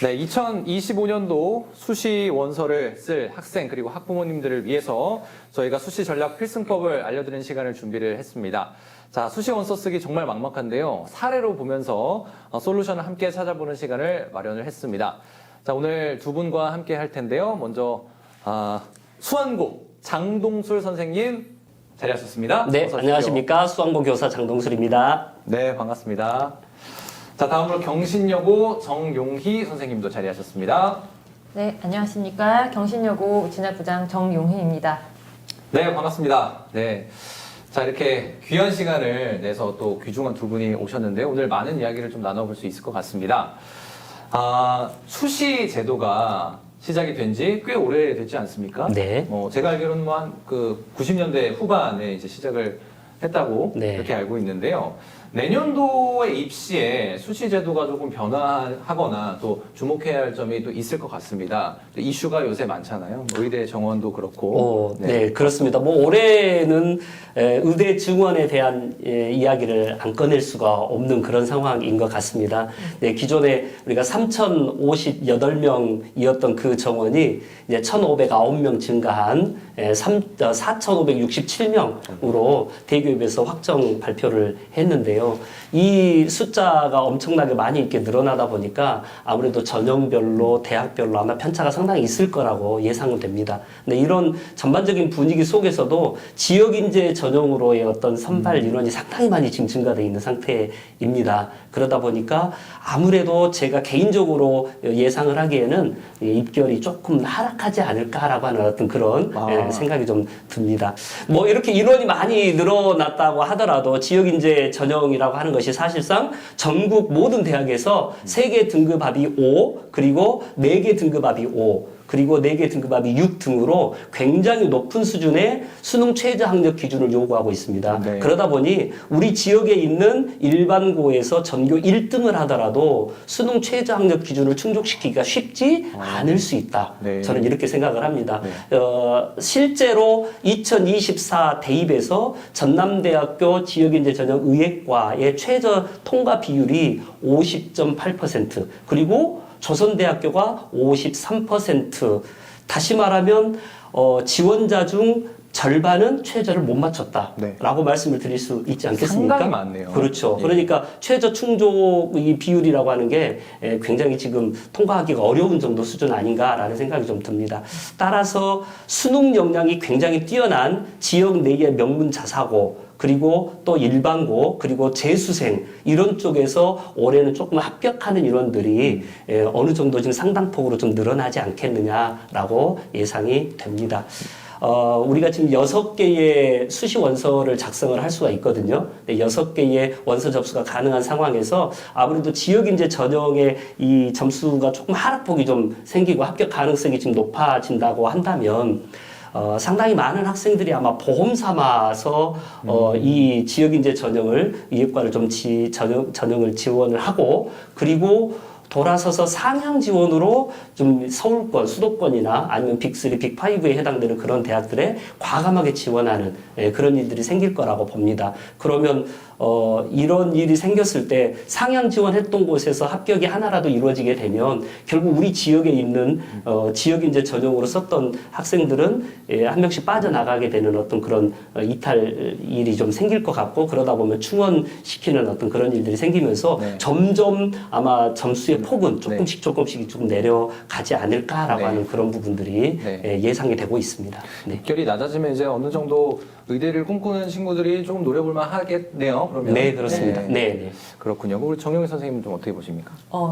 네, 2025년도 수시 원서를 쓸 학생 그리고 학부모님들을 위해서 저희가 수시 전략 필승법을 알려드리는 시간을 준비를 했습니다. 자, 수시 원서 쓰기 정말 막막한데요. 사례로 보면서 솔루션을 함께 찾아보는 시간을 마련을 했습니다. 자, 오늘 두 분과 함께 할 텐데요. 먼저 수완고 장동술 선생님 자리하셨습니다. 네, 어서 오십시오. 안녕하십니까. 수완고 교사 장동술입니다. 네, 반갑습니다. 자, 다음으로 경신여고 정용희 선생님도 자리하셨습니다. 네, 안녕하십니까. 경신여고 진학부장 정용희입니다. 네, 반갑습니다. 네. 자, 이렇게 귀한 시간을 내서 또 귀중한 두 분이 오셨는데요. 오늘 많은 이야기를 좀 나눠볼 수 있을 것 같습니다. 수시 제도가 시작이 된 지 꽤 오래됐지 않습니까? 네. 제가 알기로는 한 90년대 후반에 이제 시작을 했다고 네. 이렇게 알고 있는데요. 내년도의 입시에 수시 제도가 조금 변화하거나 또 주목해야 할 점이 또 있을 것 같습니다. 이슈가 요새 많잖아요. 의대 정원도 그렇고. 네, 그렇습니다. 올해는 의대 증원에 대한 이야기를 안 꺼낼 수가 없는 그런 상황인 것 같습니다. 네, 기존에 우리가 3,058명이었던 그 정원이 이제 1,509명 증가한 4,567명으로 대기업에서 확정 발표를 했는데요. 이 숫자가 엄청나게 많이 이렇게 늘어나다 보니까 아무래도 전형별로 대학별로 아마 편차가 상당히 있을 거라고 예상은 됩니다. 근데 이런 전반적인 분위기 속에서도 지역인재 전형으로의 어떤 선발 인원이 상당히 많이 지금 증가되어 있는 상태입니다. 그러다 보니까 아무래도 제가 개인적으로 예상을 하기에는 입결이 조금 하락하지 않을까라고 하는 어떤 그런 생각이 좀 듭니다. 이렇게 인원이 많이 늘어났다고 하더라도 지역인재 전형이라고 하는 것이 사실상 전국 모든 대학에서 3개 등급합이 5, 그리고 4개 등급합이 5, 그리고 4개 등급합이 6 등으로 굉장히 높은 수준의 수능 최저 학력 기준을 요구하고 있습니다. 네. 그러다 보니 우리 지역에 있는 일반고에서 전교 1등을 하더라도 수능 최저 학력 기준을 충족시키기가 쉽지 않을 수 있다. 네. 저는 이렇게 생각을 합니다. 네. 실제로 2024 대입에서 전남대학교 지역인재 전형 의예과의 최저 통과 비율이 50.8%, 그리고 조선대학교가 53%. 다시 말하면 지원자 중 절반은 최저를 못 맞췄다라고 네. 말씀을 드릴 수 있지 않겠습니까? 상당히 많네요. 그렇죠. 예. 그러니까 최저 충족 이 비율이라고 하는 게 굉장히 지금 통과하기가 어려운 정도 수준 아닌가라는 생각이 좀 듭니다. 따라서 수능 역량이 굉장히 뛰어난 지역 내의 명문 자사고, 그리고 또 일반고, 그리고 재수생, 이런 쪽에서 올해는 조금 합격하는 인원들이 어느 정도 지금 상당폭으로 좀 늘어나지 않겠느냐라고 예상이 됩니다. 우리가 지금 6개의 수시 원서를 작성을 할 수가 있거든요. 6개의 원서 접수가 가능한 상황에서 아무래도 지역인재 전형의 이 점수가 조금 하락폭이 좀 생기고 합격 가능성이 지금 높아진다고 한다면 상당히 많은 학생들이 아마 보험 삼아서 이 지역인재 전형을 의예과를 좀 전형을 지원을 하고, 그리고 돌아서서 상향 지원으로 좀 서울권, 수도권이나 아니면 빅3, 빅5에 해당되는 그런 대학들에 과감하게 지원하는 그런 일들이 생길 거라고 봅니다. 그러면 이런 일이 생겼을 때 상향 지원했던 곳에서 합격이 하나라도 이루어지게 되면 결국 우리 지역에 있는 지역인재 전형으로 썼던 학생들은 한 명씩 빠져나가게 되는 어떤 그런 이탈 일이 좀 생길 것 같고, 그러다 보면 충원시키는 어떤 그런 일들이 생기면서 네. 점점 아마 점수의 폭은 조금씩 조금 내려가지 않을까라고 네. 하는 그런 부분들이 네. 예상이 되고 있습니다. 네. 입결이 낮아지면 이제 어느 정도 의대를 꿈꾸는 친구들이 조금 노려볼만 하겠네요. 그러면. 네, 그렇습니다. 네. 네. 그렇군요. 우리 정용희 선생님은 좀 어떻게 보십니까?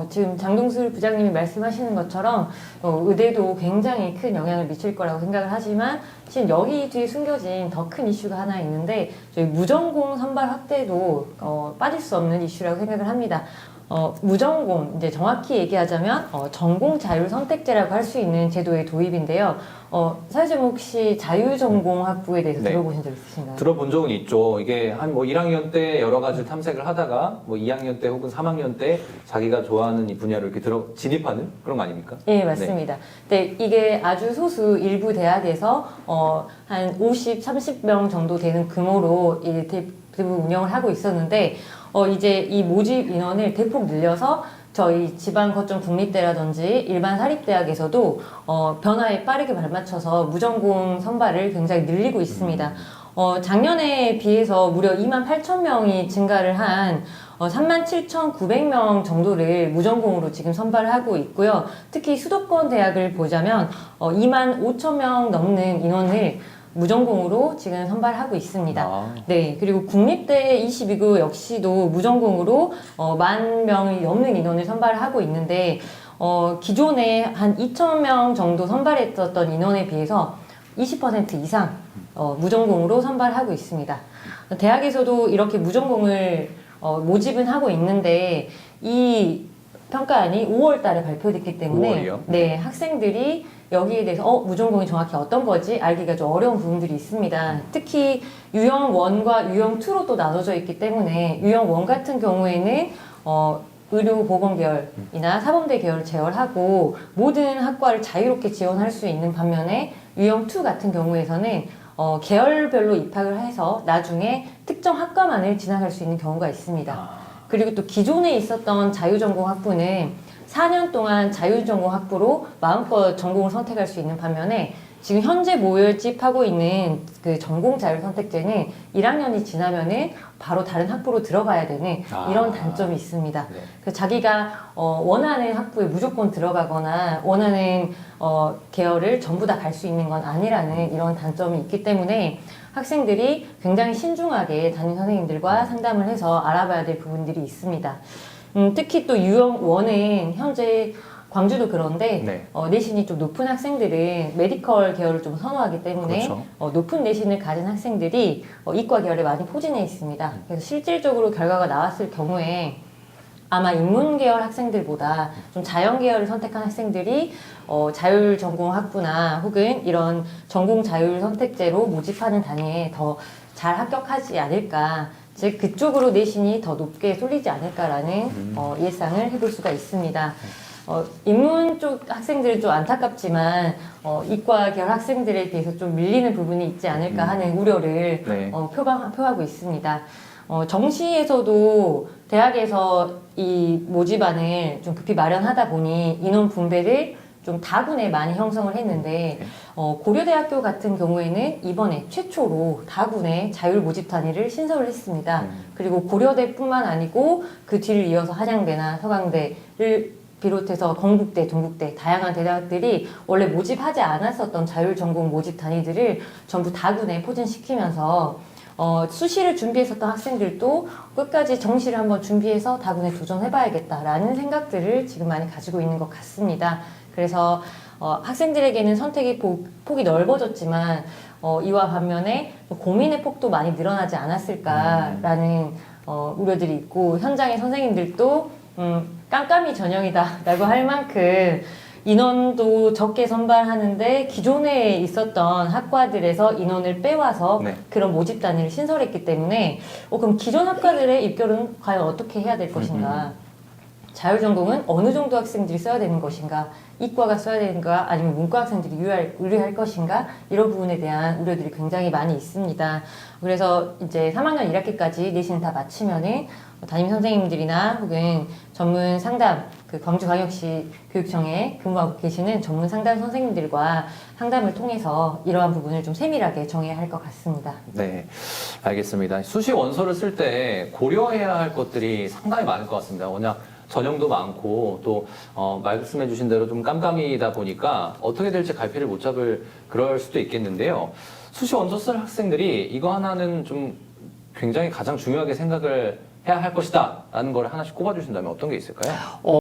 지금 장동술 부장님이 말씀하시는 것처럼 의대도 굉장히 큰 영향을 미칠 거라고 생각을 하지만 지금 여기 뒤에 숨겨진 더 큰 이슈가 하나 있는데, 저희 무전공 선발 확대도 빠질 수 없는 이슈라고 생각을 합니다. 무전공, 이제 정확히 얘기하자면 전공 자율 선택제라고 할 수 있는 제도의 도입인데요. 사회자님 혹시 자유전공학부에 대해서 네. 들어보신 적 있으신가요? 들어본 적은 있죠. 이게 한 1학년 때 여러 가지 탐색을 하다가 2학년 때 혹은 3학년 때 자기가 좋아하는 이 분야로 이렇게 진입하는 그런 거 아닙니까? 예, 맞습니다. 네, 이게 아주 소수 일부 대학에서 한 50, 30명 정도 되는 규모로 대부분 운영을 하고 있었는데 이제 이 모집 인원을 대폭 늘려서 저희 지방 거점 국립대라든지 일반 사립대학에서도 변화에 빠르게 발맞춰서 무전공 선발을 굉장히 늘리고 있습니다. 작년에 비해서 무려 28,000명이 증가를 한 37,900명 정도를 무전공으로 지금 선발을 하고 있고요. 특히 수도권 대학을 보자면 25,000명 넘는 인원을 무전공으로 지금 선발하고 있습니다. 아. 네, 그리고 국립대 22구 역시도 무전공으로 10,000명이 넘는 인원을 선발하고 있는데 기존에 한 2,000명 정도 선발했었던 인원에 비해서 20% 이상 무전공으로 선발하고 있습니다. 대학에서도 이렇게 무전공을 모집은 하고 있는데 이 평가안이 5월 달에 발표됐기 때문에 5월이요? 네, 학생들이 여기에 대해서 무전공이 정확히 어떤 거지 알기가 좀 어려운 부분들이 있습니다. 특히 유형 1과 유형 2로 또 나눠져 있기 때문에 유형 1 같은 경우에는 의료보건 계열이나 사범대 계열을 제열하고 모든 학과를 자유롭게 지원할 수 있는 반면에 유형 2 같은 경우에서는 계열별로 입학을 해서 나중에 특정 학과만을 진학할 수 있는 경우가 있습니다. 그리고 또 기존에 있었던 자유전공 학부는 4년 동안 자유전공 학부로 마음껏 전공을 선택할 수 있는 반면에 지금 현재 모집하고 있는 그 전공 자율 선택제는 1학년이 지나면은 바로 다른 학부로 들어가야 되는 이런 단점이 있습니다. 네. 그래서 자기가 원하는 학부에 무조건 들어가거나 원하는 계열을 전부 다 갈 수 있는 건 아니라는 이런 단점이 있기 때문에 학생들이 굉장히 신중하게 담임 선생님들과 상담을 해서 알아봐야 될 부분들이 있습니다. 특히 또 유형 1은 현재 광주도 그런데 네. 내신이 좀 높은 학생들은 메디컬 계열을 좀 선호하기 때문에 그렇죠. 높은 내신을 가진 학생들이 이과 계열에 많이 포진해 있습니다. 그래서 실질적으로 결과가 나왔을 경우에 아마 인문 계열 학생들보다 좀 자연 계열을 선택한 학생들이 자율 전공 학부나 혹은 이런 전공 자율 선택제로 모집하는 단위에 더 잘 합격하지 않을까. 즉 그쪽으로 내신이 더 높게 쏠리지 않을까라는 예상을 해볼 수가 있습니다. 인문 쪽 학생들은 좀 안타깝지만 이과 계열 학생들에 비해서 좀 밀리는 부분이 있지 않을까 하는 우려를 네. 표하고 있습니다. 정시에서도 대학에서 이 모집안을 좀 급히 마련하다 보니 인원 분배를 좀 다군에 많이 형성을 했는데 고려대학교 같은 경우에는 이번에 최초로 다군에 자율 모집 단위를 신설을 했습니다. 그리고 고려대뿐만 아니고 그 뒤를 이어서 한양대나 서강대를 비롯해서 건국대, 동국대 다양한 대학들이 원래 모집하지 않았었던 자율 전공 모집 단위들을 전부 다군에 포진시키면서 수시를 준비했었던 학생들도 끝까지 정시를 한번 준비해서 다군에 도전해봐야겠다라는 생각들을 지금 많이 가지고 있는 것 같습니다. 그래서 학생들에게는 선택의 폭이 넓어졌지만 이와 반면에 고민의 폭도 많이 늘어나지 않았을까라는 우려들이 있고 현장의 선생님들도 깜깜이 전형이다라고 할 만큼 인원도 적게 선발하는데 기존에 있었던 학과들에서 인원을 빼와서 네. 그런 모집 단위를 신설했기 때문에 그럼 기존 학과들의 입결은 과연 어떻게 해야 될 것인가? 자율전공은 어느 정도 학생들이 써야 되는 것인가? 이과가 써야 되는가? 아니면 문과 학생들이 유리할 것인가? 이런 부분에 대한 우려들이 굉장히 많이 있습니다. 그래서 이제 3학년 1학기까지 내신을 다 마치면은 담임 선생님들이나 혹은 전문 상담, 그 광주광역시 교육청에 근무하고 계시는 전문 상담 선생님들과 상담을 통해서 이러한 부분을 좀 세밀하게 정해야 할 것 같습니다. 네, 알겠습니다. 수시 원서를 쓸 때 고려해야 할 것들이 상당히 많을 것 같습니다. 워낙 전형도 많고 또 말씀해 주신 대로 좀 깜깜이다 보니까 어떻게 될지 갈피를 못 잡을 그럴 수도 있겠는데요. 수시 원서 쓸 학생들이 이거 하나는 좀 굉장히 가장 중요하게 생각을 해야 할 것이다 라는 걸 하나씩 꼽아주신다면 어떤 게 있을까요?